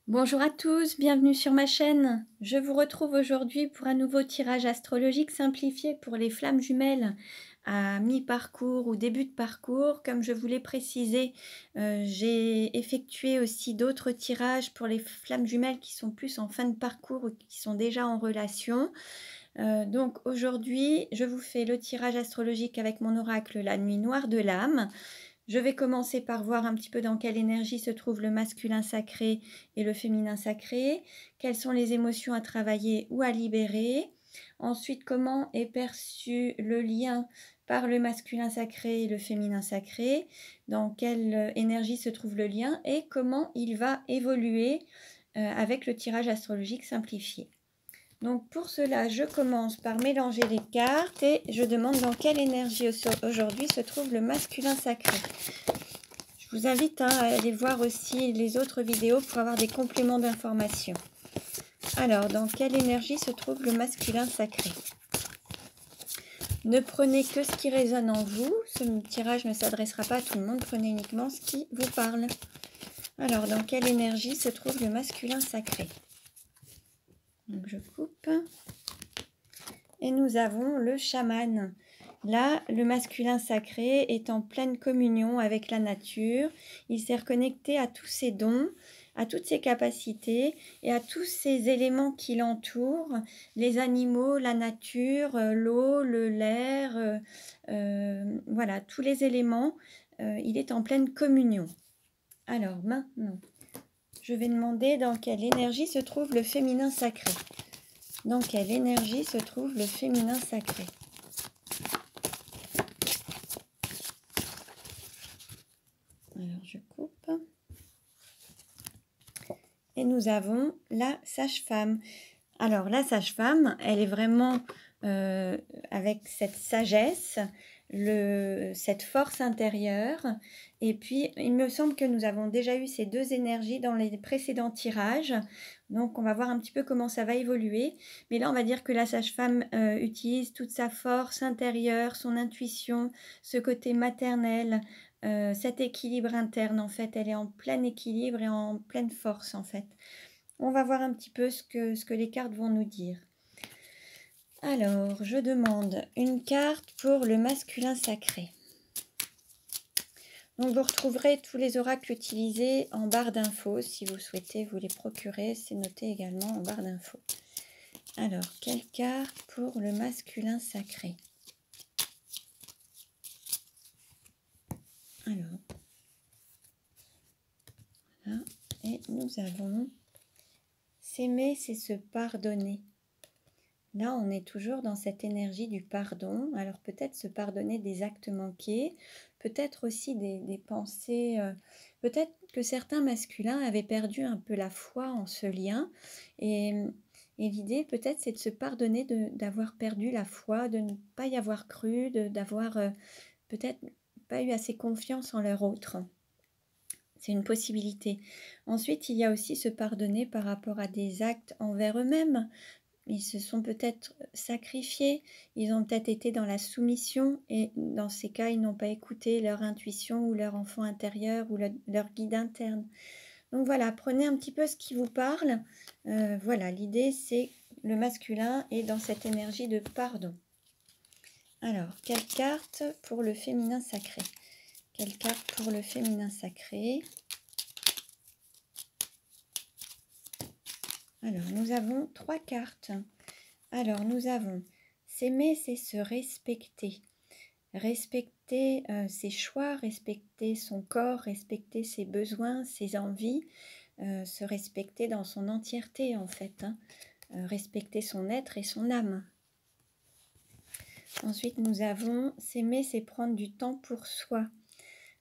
Bonjour à tous, bienvenue sur ma chaîne. Je vous retrouve aujourd'hui pour un nouveau tirage astrologique simplifié pour les flammes jumelles à mi-parcours ou début de parcours. Comme je vous l'ai précisé, j'ai effectué aussi d'autres tirages pour les flammes jumelles qui sont plus en fin de parcours ou qui sont déjà en relation. Donc aujourd'hui, je vous fais le tirage astrologique avec mon oracle La Nuit Noire de l'âme. Je vais commencer par voir un petit peu dans quelle énergie se trouve le masculin sacré et le féminin sacré, quelles sont les émotions à travailler ou à libérer. Ensuite, comment est perçu le lien par le masculin sacré et le féminin sacré, dans quelle énergie se trouve le lien et comment il va évoluer avec le tirage astrologique simplifié. Donc pour cela, je commence par mélanger les cartes et je demande dans quelle énergie aujourd'hui se trouve le masculin sacré. Je vous invite à aller voir aussi les autres vidéos pour avoir des compléments d'information. Alors, dans quelle énergie se trouve le masculin sacré? Ne prenez que ce qui résonne en vous. Ce tirage ne s'adressera pas à tout le monde. Prenez uniquement ce qui vous parle. Alors, dans quelle énergie se trouve le masculin sacré? Donc, je coupe. Et nous avons le chaman. Là, le masculin sacré est en pleine communion avec la nature. Il s'est reconnecté à tous ses dons, à toutes ses capacités et à tous ces éléments qui l'entourent, les animaux, la nature, l'eau, l'air, voilà, tous les éléments. Il est en pleine communion. Alors maintenant, je vais demander dans quelle énergie se trouve le féminin sacré. Dans quelle énergie se trouve le féminin sacré? Alors je coupe. Et nous avons la sage-femme. Alors la sage-femme, elle est vraiment avec cette sagesse, cette force intérieure. Et puis, il me semble que nous avons déjà eu ces deux énergies dans les précédents tirages. Donc, on va voir un petit peu comment ça va évoluer. Mais là, on va dire que la sage-femme utilise toute sa force intérieure, son intuition, ce côté maternel, cet équilibre interne. En fait, elle est en plein équilibre et en pleine force, en fait. On va voir un petit peu ce que les cartes vont nous dire. Alors, je demande une carte pour le masculin sacré. Donc, vous retrouverez tous les oracles utilisés en barre d'infos. Si vous souhaitez vous les procurer, c'est noté également en barre d'infos. Alors, quelle carte pour le masculin sacré? Alors, voilà. Et nous avons s'aimer, c'est se pardonner. Là, on est toujours dans cette énergie du pardon. Alors peut-être se pardonner des actes manqués, peut-être aussi des pensées. Peut-être que certains masculins avaient perdu un peu la foi en ce lien. Et l'idée, peut-être, c'est de se pardonner d'avoir perdu la foi, de ne pas y avoir cru, d'avoir peut-être pas eu assez confiance en leur autre. C'est une possibilité. Ensuite, il y a aussi se pardonner par rapport à des actes envers eux-mêmes. Ils se sont peut-être sacrifiés, ils ont peut-être été dans la soumission et dans ces cas, ils n'ont pas écouté leur intuition ou leur enfant intérieur ou leur guide interne. Donc voilà, prenez un petit peu ce qui vous parle. Voilà, l'idée c'est le masculin est dans cette énergie de pardon. Alors, quelle carte pour le féminin sacré? Quelle carte pour le féminin sacré? Alors, nous avons 3 cartes. Alors, nous avons s'aimer, c'est se respecter. Respecter ses choix, respecter son corps, respecter ses besoins, ses envies, se respecter dans son entièreté en fait. Respecter son être et son âme. Ensuite, nous avons s'aimer, c'est prendre du temps pour soi.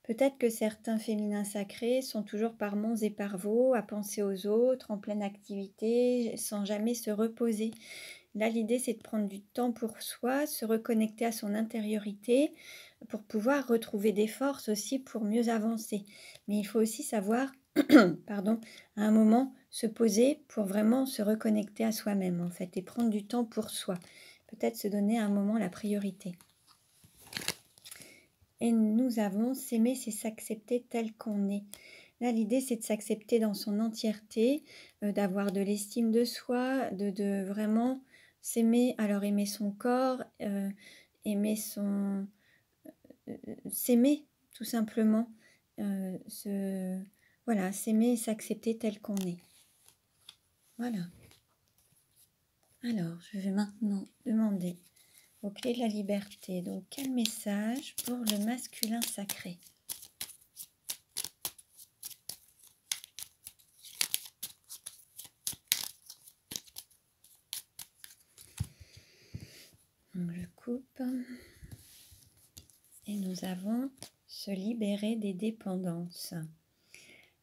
Peut-être que certains féminins sacrés sont toujours par monts et par vaux, à penser aux autres, en pleine activité, sans jamais se reposer. Là, l'idée, c'est de prendre du temps pour soi, se reconnecter à son intériorité, pour pouvoir retrouver des forces aussi pour mieux avancer. Mais il faut aussi savoir, pardon, à un moment, se poser pour vraiment se reconnecter à soi-même, en fait, et prendre du temps pour soi. Peut-être se donner à un moment la priorité. Et nous avons s'aimer, c'est s'accepter tel qu'on est. Là, l'idée, c'est de s'accepter dans son entièreté, d'avoir de l'estime de soi, de vraiment s'aimer. Alors aimer son corps, aimer son s'aimer tout simplement, voilà, s'aimer et s'accepter tel qu'on est. Voilà. Alors, je vais maintenant demander aux clés de la liberté. Donc, quel message pour le masculin sacré? Donc, je coupe. Et nous avons se libérer des dépendances.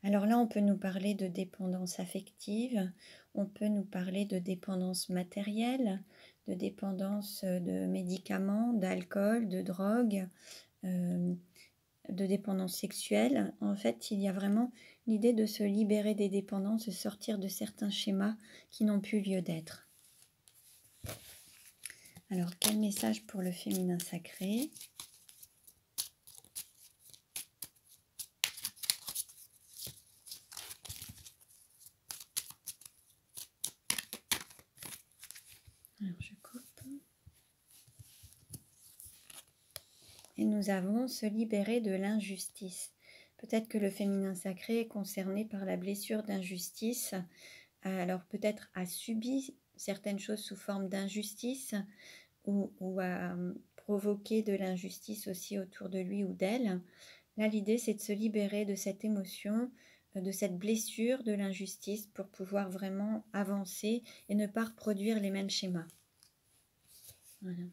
Alors là, on peut nous parler de dépendance affective, on peut nous parler de dépendance matérielle, de dépendance de médicaments, d'alcool, de drogue, de dépendance sexuelle. En fait, il y a vraiment l'idée de se libérer des dépendances, de sortir de certains schémas qui n'ont plus lieu d'être. Alors, quel message pour le féminin sacré? Alors, je coupe. Et nous avons se libérer de l'injustice. Peut-être que le féminin sacré est concerné par la blessure d'injustice. Alors peut-être a subi certaines choses sous forme d'injustice ou a provoqué de l'injustice aussi autour de lui ou d'elle. Là, l'idée, c'est de se libérer de cette émotion, de cette blessure de l'injustice pour pouvoir vraiment avancer et ne pas reproduire les mêmes schémas. Voilà.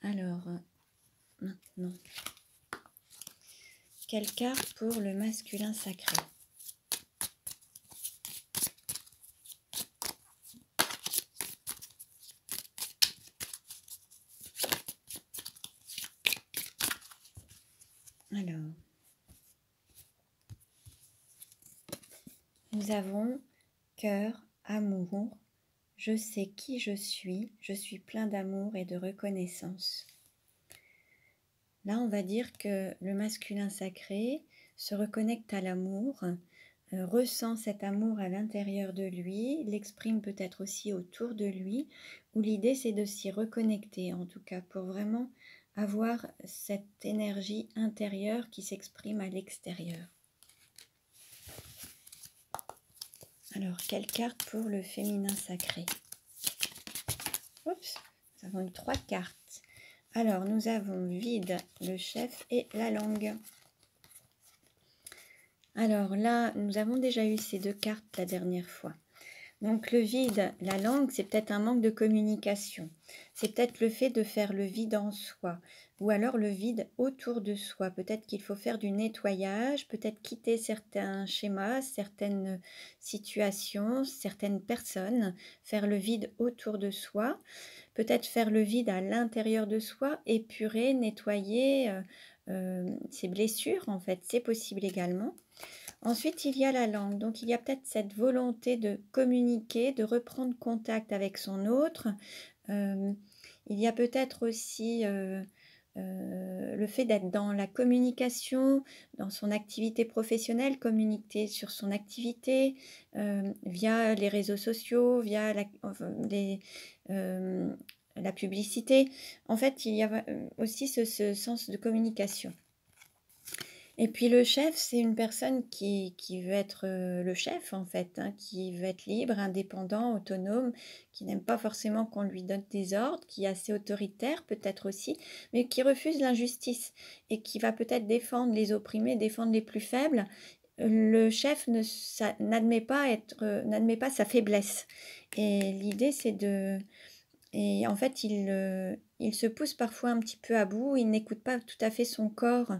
Alors, maintenant, quelle carte pour le masculin sacré? Alors, nous avons cœur, amour, je sais qui je suis plein d'amour et de reconnaissance. Là, on va dire que le masculin sacré se reconnecte à l'amour, ressent cet amour à l'intérieur de lui, l'exprime peut-être aussi autour de lui, où l'idée c'est de s'y reconnecter, en tout cas pour vraiment avoir cette énergie intérieure qui s'exprime à l'extérieur. Alors, quelle carte pour le féminin sacré? Oups, nous avons eu 3 cartes. Alors, nous avons vide, le chef et la langue. Alors là, nous avons déjà eu ces 2 cartes la dernière fois. Donc le vide, la langue, c'est peut-être un manque de communication. C'est peut-être le fait de faire le vide en soi, ou alors le vide autour de soi. Peut-être qu'il faut faire du nettoyage, peut-être quitter certains schémas, certaines situations, certaines personnes, faire le vide autour de soi. Peut-être faire le vide à l'intérieur de soi, épurer, nettoyer ses blessures, en fait, c'est possible également. Ensuite, il y a la langue. Donc, il y a peut-être cette volonté de communiquer, de reprendre contact avec son autre. Il y a peut-être aussi le fait d'être dans la communication, dans son activité professionnelle, communiquer sur son activité via les réseaux sociaux, via la publicité. En fait, il y a aussi ce sens de communication. Et puis le chef, c'est une personne qui veut être le chef en fait, hein, qui veut être libre, indépendant, autonome, qui n'aime pas forcément qu'on lui donne des ordres, qui est assez autoritaire peut-être aussi, mais qui refuse l'injustice et qui va peut-être défendre les opprimés, défendre les plus faibles. Le chef n'admet pas sa faiblesse. Et l'idée, c'est de... Et en fait, il se pousse parfois un petit peu à bout, il n'écoute pas tout à fait son corps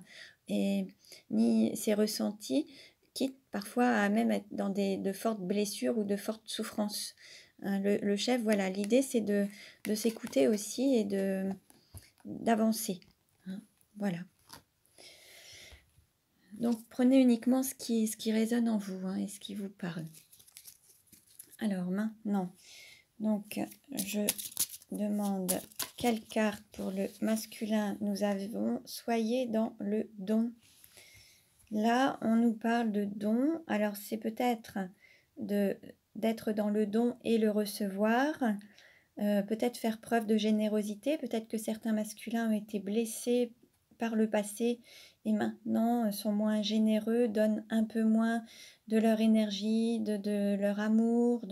et ni ses ressentis, quitte parfois à même être dans de fortes blessures ou de fortes souffrances. Le chef, voilà, l'idée c'est de s'écouter aussi et d'avancer. Hein, voilà. Donc prenez uniquement ce qui résonne en vous hein, et ce qui vous parle. Alors maintenant, donc je demande quelle carte pour le masculin nous avons. Soyez dans le don. Là, on nous parle de don. Alors, c'est peut-être d'être dans le don et le recevoir. Peut-être faire preuve de générosité. Peut-être que certains masculins ont été blessés par le passé et maintenant sont moins généreux, donnent un peu moins de leur énergie, de leur amour.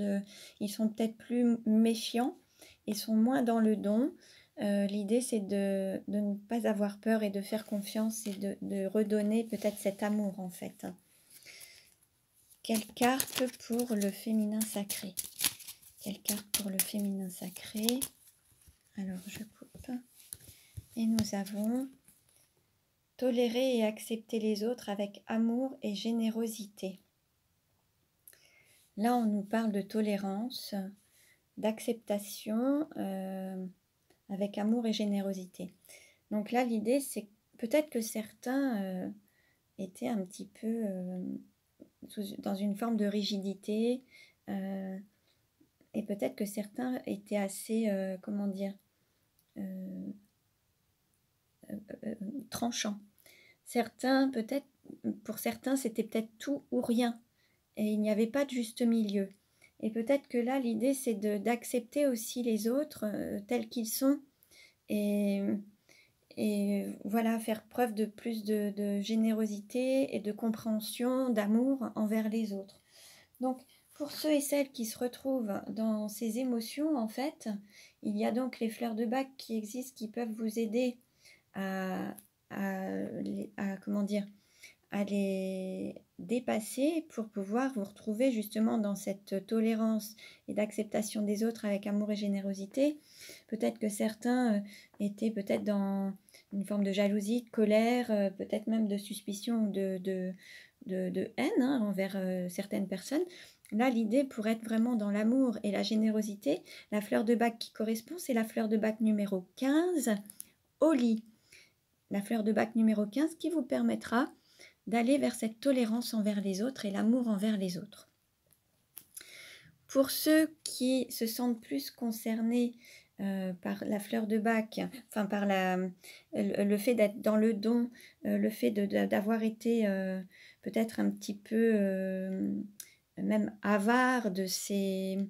Ils sont peut-être plus méfiants et sont moins dans le don. L'idée, c'est de ne pas avoir peur et de faire confiance et de redonner peut-être cet amour, en fait. Quelle carte pour le féminin sacré? Quelle carte pour le féminin sacré? Alors, je coupe. Et nous avons tolérer et accepter les autres avec amour et générosité. Là, on nous parle de tolérance, d'acceptation avec amour et générosité. Donc là, l'idée, c'est peut-être que certains étaient un petit peu dans une forme de rigidité et peut-être que certains étaient assez, comment dire, tranchants. Certains, peut-être, pour certains, c'était peut-être tout ou rien. Et il n'y avait pas de juste milieu. Et peut-être que là, l'idée, c'est d'accepter aussi les autres tels qu'ils sont. Et, voilà, faire preuve de plus de générosité et de compréhension, d'amour envers les autres. Donc, pour ceux et celles qui se retrouvent dans ces émotions, en fait, il y a donc les fleurs de bac qui existent, qui peuvent vous aider à comment dire, à les dépasser pour pouvoir vous retrouver justement dans cette tolérance et d'acceptation des autres avec amour et générosité. Peut-être que certains étaient peut-être dans une forme de jalousie, de colère, peut-être même de suspicion ou de haine envers certaines personnes. Là, l'idée pour être vraiment dans l'amour et la générosité, la fleur de bac qui correspond, c'est la fleur de bac numéro 15, au lit. La fleur de bac numéro 15 qui vous permettra d'aller vers cette tolérance envers les autres et l'amour envers les autres. Pour ceux qui se sentent plus concernés par la fleur de bac, enfin par le fait d'être dans le don, le fait d'avoir été peut-être un petit peu même avare de ses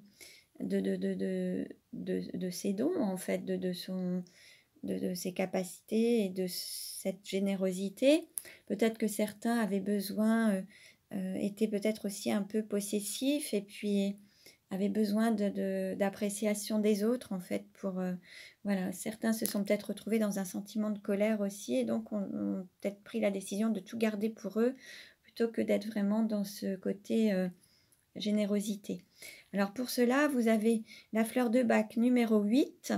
dons, en fait, de ses capacités et de cette générosité. Peut-être que certains avaient besoin, étaient peut-être aussi un peu possessifs et puis avaient besoin d'appréciation des autres, en fait, pour voilà. Certains se sont peut-être retrouvés dans un sentiment de colère aussi et donc ont peut-être pris la décision de tout garder pour eux plutôt que d'être vraiment dans ce côté générosité. Alors pour cela, vous avez la fleur de bac numéro 8,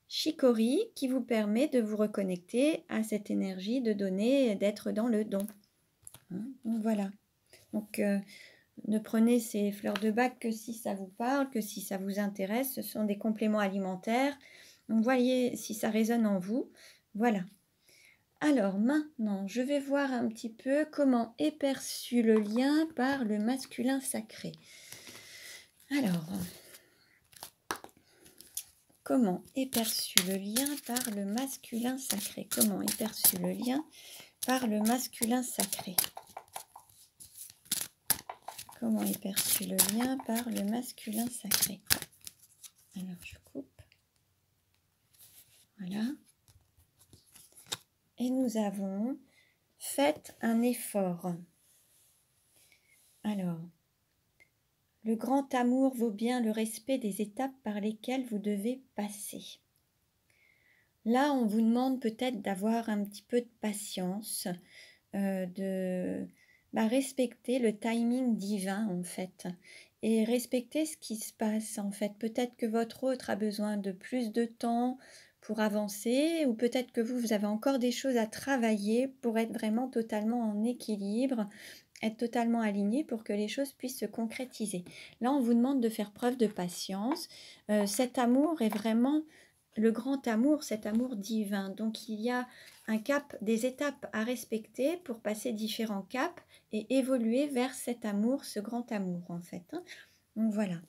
Chicory, qui vous permet de vous reconnecter à cette énergie de donner, d'être dans le don. Donc voilà. Donc ne prenez ces fleurs de bac que si ça vous parle, que si ça vous intéresse. Ce sont des compléments alimentaires. Donc voyez si ça résonne en vous. Voilà. Alors maintenant, je vais voir un petit peu comment est perçu le lien par le masculin sacré. Alors, comment est perçu le lien par le masculin sacré? Comment est perçu le lien par le masculin sacré? Comment est perçu le lien par le masculin sacré? Alors, je coupe. Voilà. Et nous avons fait un effort. Alors, le grand amour vaut bien le respect des étapes par lesquelles vous devez passer. Là, on vous demande peut-être d'avoir un petit peu de patience, de respecter le timing divin, en fait, et respecter ce qui se passe, en fait. Peut-être que votre autre a besoin de plus de temps pour avancer, ou peut-être que vous avez encore des choses à travailler pour être vraiment totalement en équilibre, être totalement aligné pour que les choses puissent se concrétiser. Là, on vous demande de faire preuve de patience. Cet amour est vraiment le grand amour, cet amour divin. Donc, il y a un cap, des étapes à respecter pour passer différents caps et évoluer vers cet amour, ce grand amour, en fait. Donc, voilà.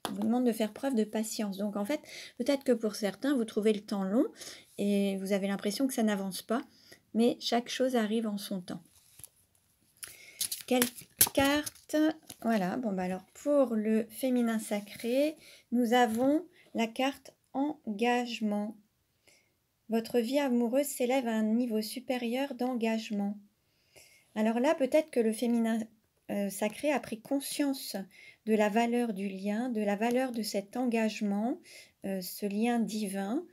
On vous demande de faire preuve de patience. Donc, en fait, peut-être que pour certains, vous trouvez le temps long et vous avez l'impression que ça n'avance pas, mais chaque chose arrive en son temps. quelle carte? Voilà, bon bah alors pour le féminin sacré, nous avons la carte engagement. Votre vie amoureuse s'élève à un niveau supérieur d'engagement. Alors là, peut-être que le féminin sacré a pris conscience de la valeur du lien, de la valeur de cet engagement, ce lien divin,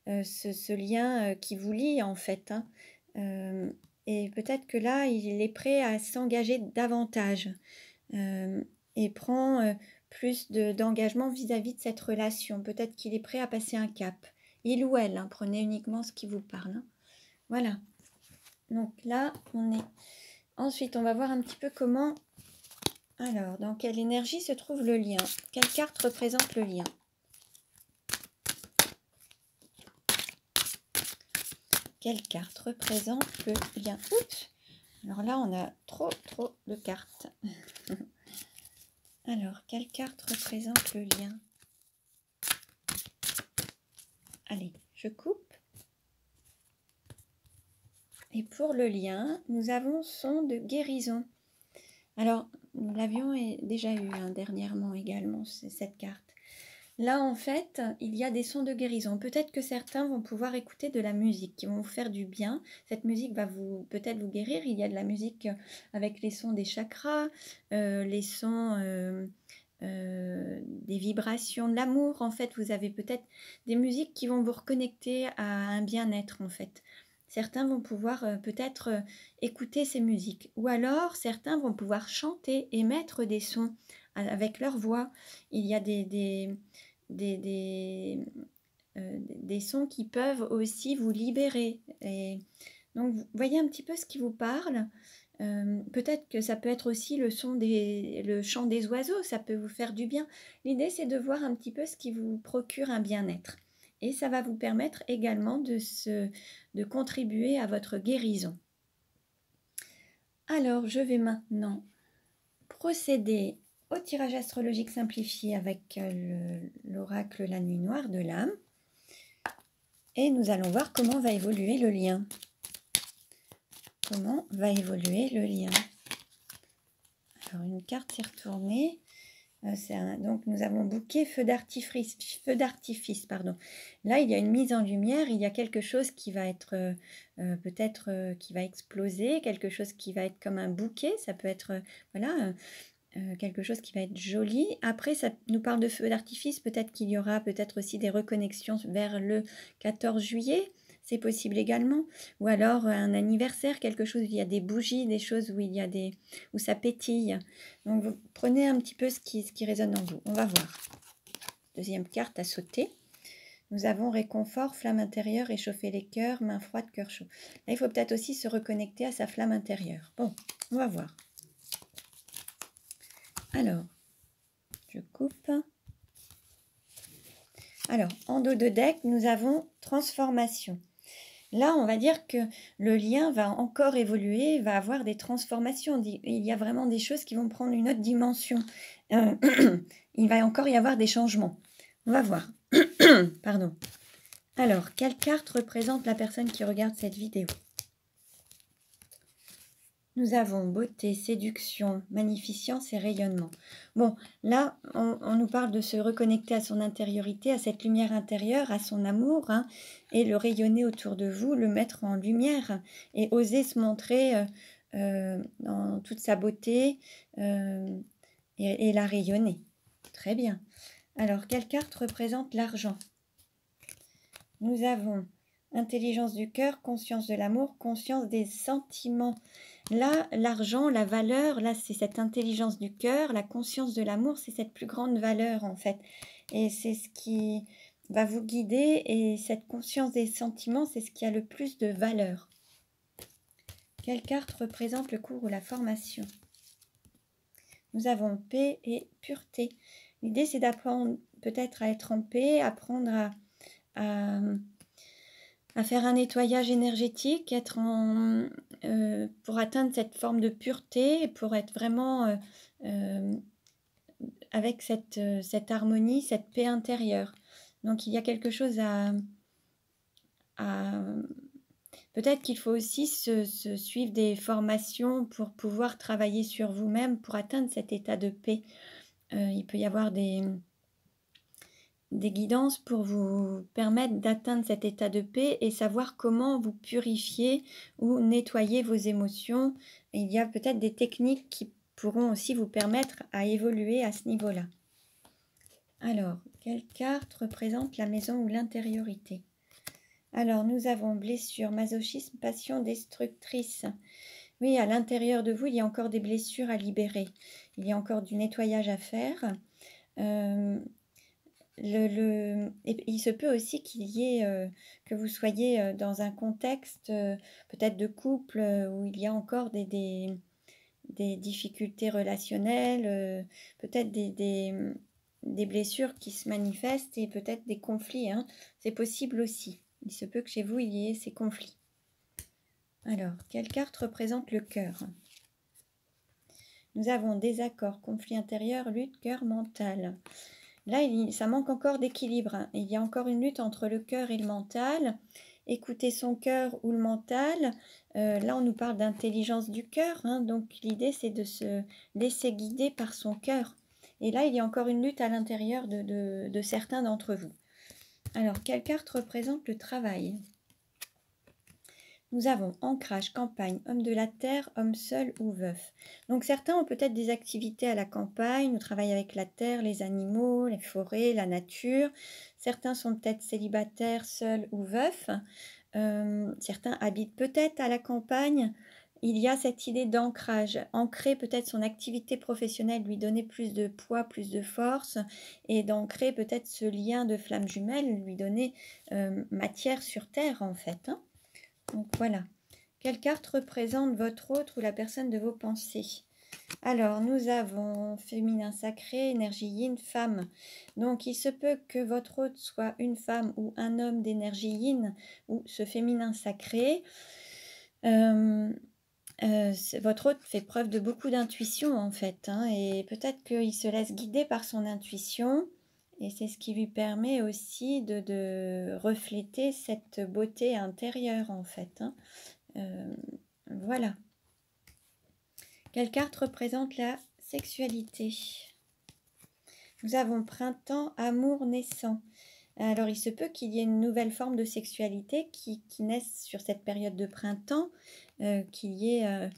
ce lien qui vous lie en fait, hein. Et peut-être que là, il est prêt à s'engager davantage et prend plus d'engagement vis-à-vis de cette relation. Peut-être qu'il est prêt à passer un cap. Il ou elle, hein, prenez uniquement ce qui vous parle, hein. Voilà. Donc là, on est... Ensuite, on va voir un petit peu comment... Alors, dans quelle énergie se trouve le lien? Quelle carte représente le lien? Quelle carte représente le lien? Oups! Alors là, on a trop de cartes. Alors, quelle carte représente le lien? Allez, je coupe. Et pour le lien, nous avons son de guérison. Alors, nous l'avions déjà eu dernièrement également, c'est cette carte. Là, en fait, il y a des sons de guérison. Peut-être que certains vont pouvoir écouter de la musique qui vont vous faire du bien. Cette musique va peut-être vous guérir. Il y a de la musique avec les sons des chakras, les sons des vibrations de l'amour. En fait, vous avez peut-être des musiques qui vont vous reconnecter à un bien-être, en fait. Certains vont pouvoir peut-être écouter ces musiques. Ou alors, certains vont pouvoir chanter, émettre des sons avec leur voix. Il y a des sons qui peuvent aussi vous libérer. Et donc, vous voyez un petit peu ce qui vous parle. Peut-être que ça peut être aussi le chant des oiseaux, ça peut vous faire du bien. L'idée, c'est de voir un petit peu ce qui vous procure un bien-être. Et ça va vous permettre également de contribuer à votre guérison. Alors, je vais maintenant procéder au tirage astrologique simplifié avec l'oracle La Nuit Noire de l'âme. Et nous allons voir comment va évoluer le lien. Comment va évoluer le lien? Alors, une carte s'est retournée. Donc, nous avons bouquet, feu d'artifice, pardon. Là, il y a une mise en lumière, il y a quelque chose qui va être peut-être qui va exploser, quelque chose qui va être comme un bouquet. Ça peut être, voilà, quelque chose qui va être joli. Après, ça nous parle de feu d'artifice. Peut-être qu'il y aura peut-être aussi des reconnexions vers le 14 juillet. C'est possible également. Ou alors un anniversaire, quelque chose où il y a des bougies, des choses où ça pétille. Donc, vous prenez un petit peu ce qui résonne en vous. On va voir. Deuxième carte à sauter. Nous avons réconfort, flamme intérieure, réchauffer les cœurs, main froide, cœur chaud. Là, il faut peut-être aussi se reconnecter à sa flamme intérieure. Bon, on va voir. Alors, je coupe. Alors, en dos de deck, nous avons transformation. Là, on va dire que le lien va encore évoluer, va avoir des transformations. Il y a vraiment des choses qui vont prendre une autre dimension. Il va encore y avoir des changements. On va voir. Pardon. Alors, quelle carte représente la personne qui regarde cette vidéo? Nous avons beauté, séduction, magnificence et rayonnement. Bon, là, on nous parle de se reconnecter à son intériorité, à cette lumière intérieure, à son amour, hein, et le rayonner autour de vous, le mettre en lumière et oser se montrer dans toute sa beauté et la rayonner. Très bien. Alors, quelle carte représente l'argent? Nous avons intelligence du cœur, conscience de l'amour, conscience des sentiments. Là, l'argent, la valeur, là, c'est cette intelligence du cœur, la conscience de l'amour, c'est cette plus grande valeur, en fait. Et c'est ce qui va vous guider, et cette conscience des sentiments, c'est ce qui a le plus de valeur. Quelle carte représente le cours ou la formation? Nous avons paix et pureté. L'idée, c'est d'apprendre peut-être à être en paix, apprendre à faire un nettoyage énergétique, pour atteindre cette forme de pureté, pour être vraiment avec cette harmonie, cette paix intérieure. Donc il y a quelque chose à Peut-être qu'il faut aussi se suivre des formations pour pouvoir travailler sur vous-même, pour atteindre cet état de paix. Il peut y avoir des guidances pour vous permettre d'atteindre cet état de paix et savoir comment vous purifier ou nettoyer vos émotions. Et il y a peut-être des techniques qui pourront aussi vous permettre à évoluer à ce niveau-là. Alors, quelle carte représente la maison ou l'intériorité? Alors, nous avons blessure, masochisme, passion destructrice. Oui, à l'intérieur de vous, il y a encore des blessures à libérer. Il y a encore du nettoyage à faire. Et il se peut aussi qu'il y ait, que vous soyez dans un contexte peut-être de couple où il y a encore des difficultés relationnelles, peut-être des blessures qui se manifestent et peut-être des conflits, hein. C'est possible aussi. Il se peut que chez vous, il y ait ces conflits. Alors, quelle carte représente le cœur? Nous avons désaccord, conflit intérieur, lutte, cœur, mental. Là, ça manque encore d'équilibre, hein. Il y a encore une lutte entre le cœur et le mental. Écouter son cœur ou le mental. Là, on nous parle d'intelligence du cœur, hein. Donc, l'idée, c'est de se laisser guider par son cœur. Et là, il y a encore une lutte à l'intérieur de certains d'entre vous. Alors, quelle carte représente le travail? Nous avons ancrage, campagne, homme de la terre, homme seul ou veuf. Donc certains ont peut-être des activités à la campagne, nous travaillons avec la terre, les animaux, les forêts, la nature. Certains sont peut-être célibataires, seuls ou veufs. Certains habitent peut-être à la campagne. Il y a cette idée d'ancrage, ancrer peut-être son activité professionnelle, lui donner plus de poids, plus de force, et d'ancrer peut-être ce lien de flamme jumelle, lui donner matière sur terre en fait, hein. Donc voilà. Quelle carte représente votre autre ou la personne de vos pensées? Alors, nous avons féminin sacré, énergie yin, femme. Donc, il se peut que votre autre soit une femme ou un homme d'énergie yin ou ce féminin sacré. Votre autre fait preuve de beaucoup d'intuition en fait, hein, et peut-être qu'il se laisse guider par son intuition. Et c'est ce qui lui permet aussi de refléter cette beauté intérieure en fait, hein. Voilà. Quelle carte représente la sexualité? Nous avons printemps, amour naissant. Alors, il se peut qu'il y ait une nouvelle forme de sexualité qui naisse sur cette période de printemps, qu'il y ait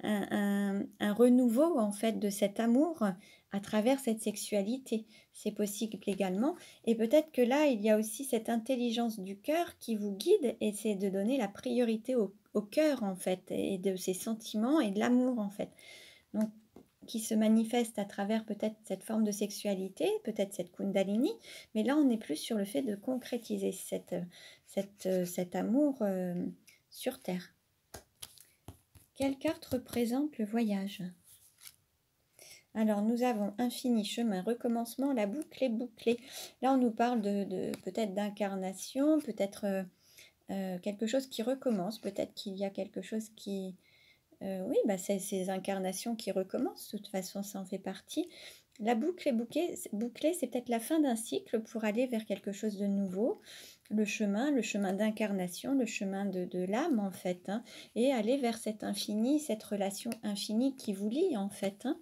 un renouveau en fait de cet amour à travers cette sexualité. C'est possible également. Et peut-être que là, il y a aussi cette intelligence du cœur qui vous guide et c'est de donner la priorité au cœur en fait et de ses sentiments et de l'amour en fait. Donc, qui se manifeste à travers peut-être cette forme de sexualité, peut-être cette Kundalini, mais là on est plus sur le fait de concrétiser cet amour sur Terre. Quelle carte représente le voyage? Alors nous avons infini, chemin, recommencement, la boucle est bouclée. Là on nous parle de peut-être d'incarnation, peut-être quelque chose qui recommence, peut-être qu'il y a quelque chose qui... oui, bah c'est ces incarnations qui recommencent, de toute façon ça en fait partie. La boucle est bouclée, c'est peut-être la fin d'un cycle pour aller vers quelque chose de nouveau. Le chemin d'incarnation, le chemin de l'âme en fait, hein, et aller vers cet infini, cette relation infinie qui vous lie en fait, hein,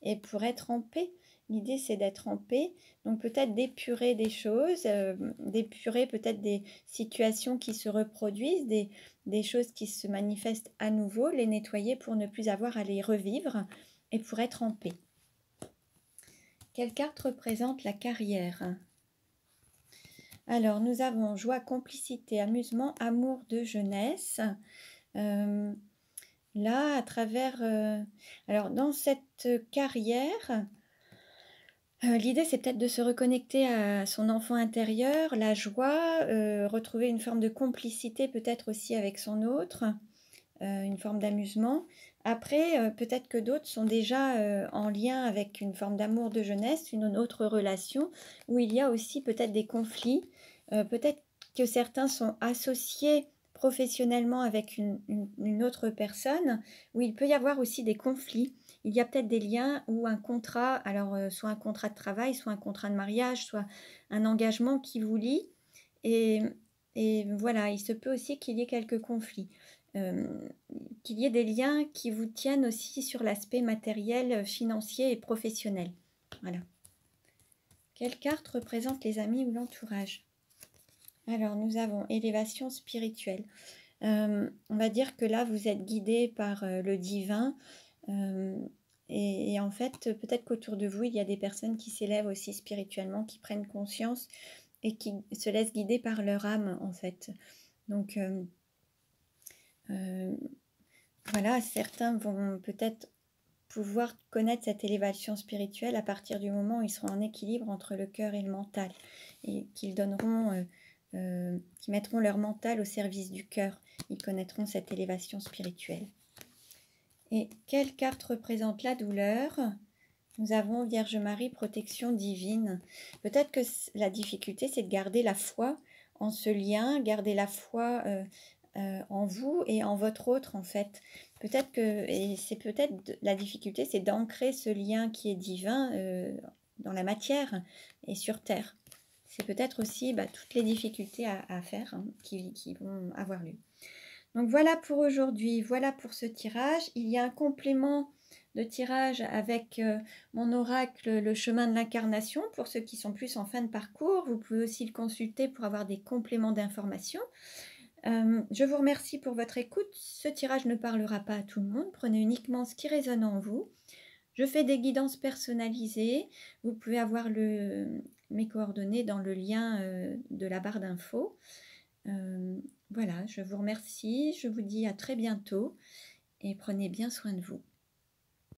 et pour être en paix. L'idée c'est d'être en paix, donc peut-être d'épurer des choses, d'épurer peut-être des situations qui se reproduisent, des choses qui se manifestent à nouveau, les nettoyer pour ne plus avoir à les revivre et pour être en paix. Quelle carte représente la carrière? Alors, nous avons joie, complicité, amusement, amour de jeunesse. Là, à travers... alors, dans cette carrière, l'idée, c'est peut-être de se reconnecter à son enfant intérieur, la joie, retrouver une forme de complicité peut-être aussi avec son autre, une forme d'amusement. Après, peut-être que d'autres sont déjà en lien avec une forme d'amour de jeunesse, une autre relation, où il y a aussi peut-être des conflits. Peut-être que certains sont associés professionnellement avec une autre personne, où il peut y avoir aussi des conflits. Il y a peut-être des liens ou un contrat, alors soit un contrat de travail, soit un contrat de mariage, soit un engagement qui vous lie. Et et voilà, il se peut aussi qu'il y ait quelques conflits, qu'il y ait des liens qui vous tiennent aussi sur l'aspect matériel, financier et professionnel. Voilà. Quelle carte représente les amis ou l'entourage? Alors, nous avons élévation spirituelle. On va dire que là, vous êtes guidé par le divin. Et en fait, peut-être qu'autour de vous, il y a des personnes qui s'élèvent aussi spirituellement, qui prennent conscience et qui se laissent guider par leur âme, en fait. Donc, voilà, certains vont peut-être pouvoir connaître cette élévation spirituelle à partir du moment où ils seront en équilibre entre le cœur et le mental, et qu'ils donneront, qui mettront leur mental au service du cœur. Ils connaîtront cette élévation spirituelle. Et quelle carte représente la douleur? Nous avons Vierge Marie, protection divine. Peut-être que la difficulté, c'est de garder la foi en ce lien, garder la foi en vous et en votre autre, en fait. Peut-être que, et c'est peut-être la difficulté, c'est d'ancrer ce lien qui est divin dans la matière et sur terre. C'est peut-être aussi toutes les difficultés à faire, hein, qui vont avoir lieu. Donc voilà pour aujourd'hui, voilà pour ce tirage. Il y a un complément de tirage avec mon oracle, le chemin de l'incarnation, pour ceux qui sont plus en fin de parcours. Vous pouvez aussi le consulter pour avoir des compléments d'informations. Je vous remercie pour votre écoute. Ce tirage ne parlera pas à tout le monde. Prenez uniquement ce qui résonne en vous. Je fais des guidances personnalisées. Vous pouvez avoir mes coordonnées dans le lien de la barre d'infos. Voilà, je vous remercie. Je vous dis à très bientôt et prenez bien soin de vous.